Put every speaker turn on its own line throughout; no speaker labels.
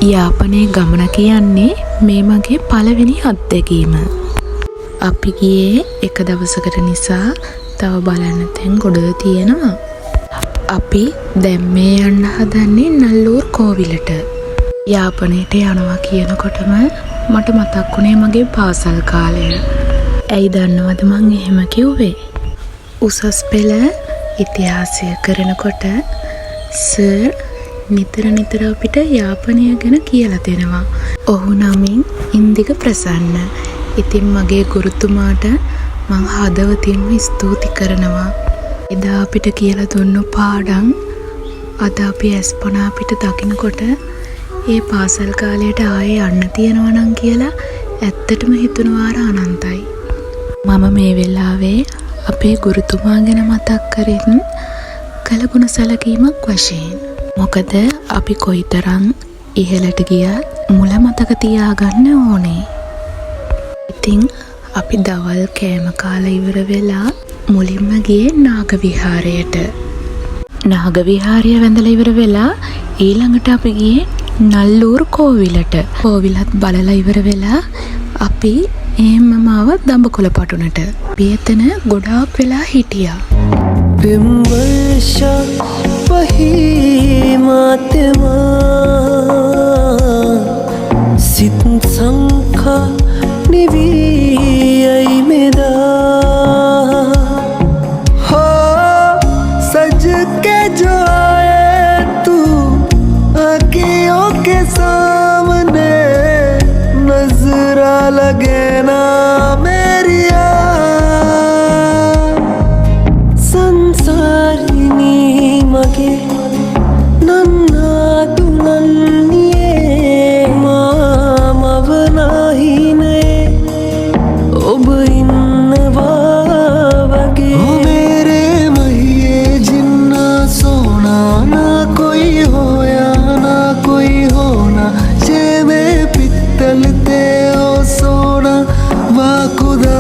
යාපනයේ ගමන කියන්නේ මේ මගේ පළවෙනි අත්දැකීම. අපි ගියේ එක දවසකට නිසා තව බලන්න තැන් ගොඩ තියෙනවා. අපි දැන් මේ යන්න හදන්නේ නල්ලූර් කෝවිලට. යාපනයට යනවා කියනකොටම මට මතක් වුණේ මගේ පාසල් කාලය. ඇයි දන්නවද මං එහෙම කිව්වේ? උසස් පෙළ ඉතිහාසය කරනකොට සර් නිතර අපිට යාපනය ගැන කියලා දෙනවා. ඔහු නමින් ඉන්දික ප්‍රසන්න. ඉතින් මගේ ගුරුතුමාට මං හදවතින්ම ස්තුති කරනවා. එදා අපිට කියලා දුන්නු පාඩම් අද අපි ඇස්පනා අපිට දකිනකොට ඒ පාසල් කාලයට ආයේ යන්න තියෙනවා නම් කියලා ඇත්තටම හිතුණවාර අනන්තයි. මම මේ වෙලාවේ අපේ ගුරුතුමා ගැන මතක් කරමින් කලගුණ සැලකීමක් වශයෙන්. මොකද අපි කොයිතරම් ඉහළට ගියත් මුල මතක තියාගන්න ඕනේ. ඉතින් අපි දවල් කෑම කාලා ඉවර වෙලා මුලින්ම ගියේ නාග විහාරයට. නාග විහාරය වැඳලා ඉවර වෙලා ඊළඟට අපි ගියේ නල්ලූර් කෝවිලට. කෝවිලත් බලලා ඉවර වෙලා අපි එහෙම්මම ආව දඹකොළ පටුනට. අපි එතන ගොඩාක් වෙලා හිටියා.
बिम्बशा वही मातमा सित संखा निवी मेदा हो सज के जो आए तू आँखियों के सामने नजरा लगे ना मेरी संसारिणी मगे नन्ना दुल्हनिये मामवनाहीने ob innava wage mere mahiye jinna sona na koi hoya na koi hona je mein pittal te o sona wa khuda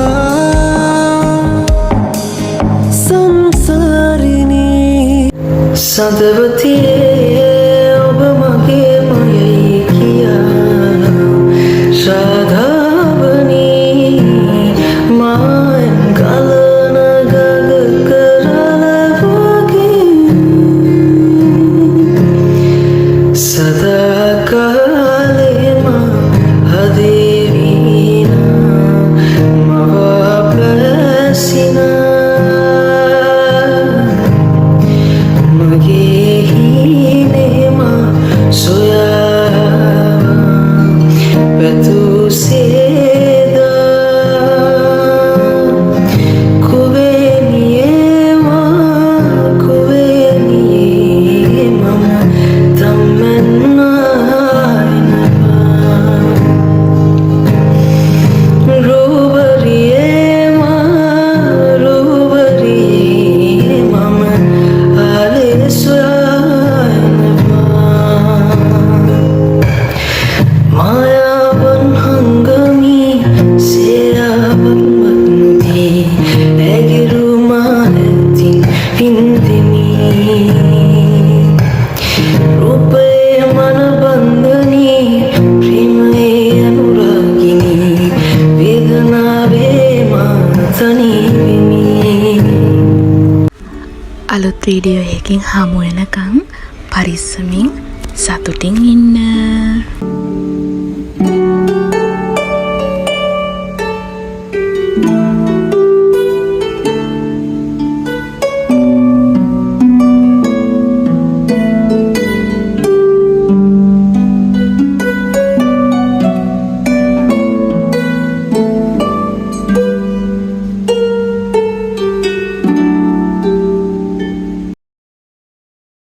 सदवतिये अब मगे मयई किया श्राद्धावनी मायन गलन गग करल वगे सदा काले मां हदेवीना मवा प्लसिना
අලුත් වීඩියෝ එකකින් හමු වෙනකම් පරිස්සමින් සතුටින් ඉන්න.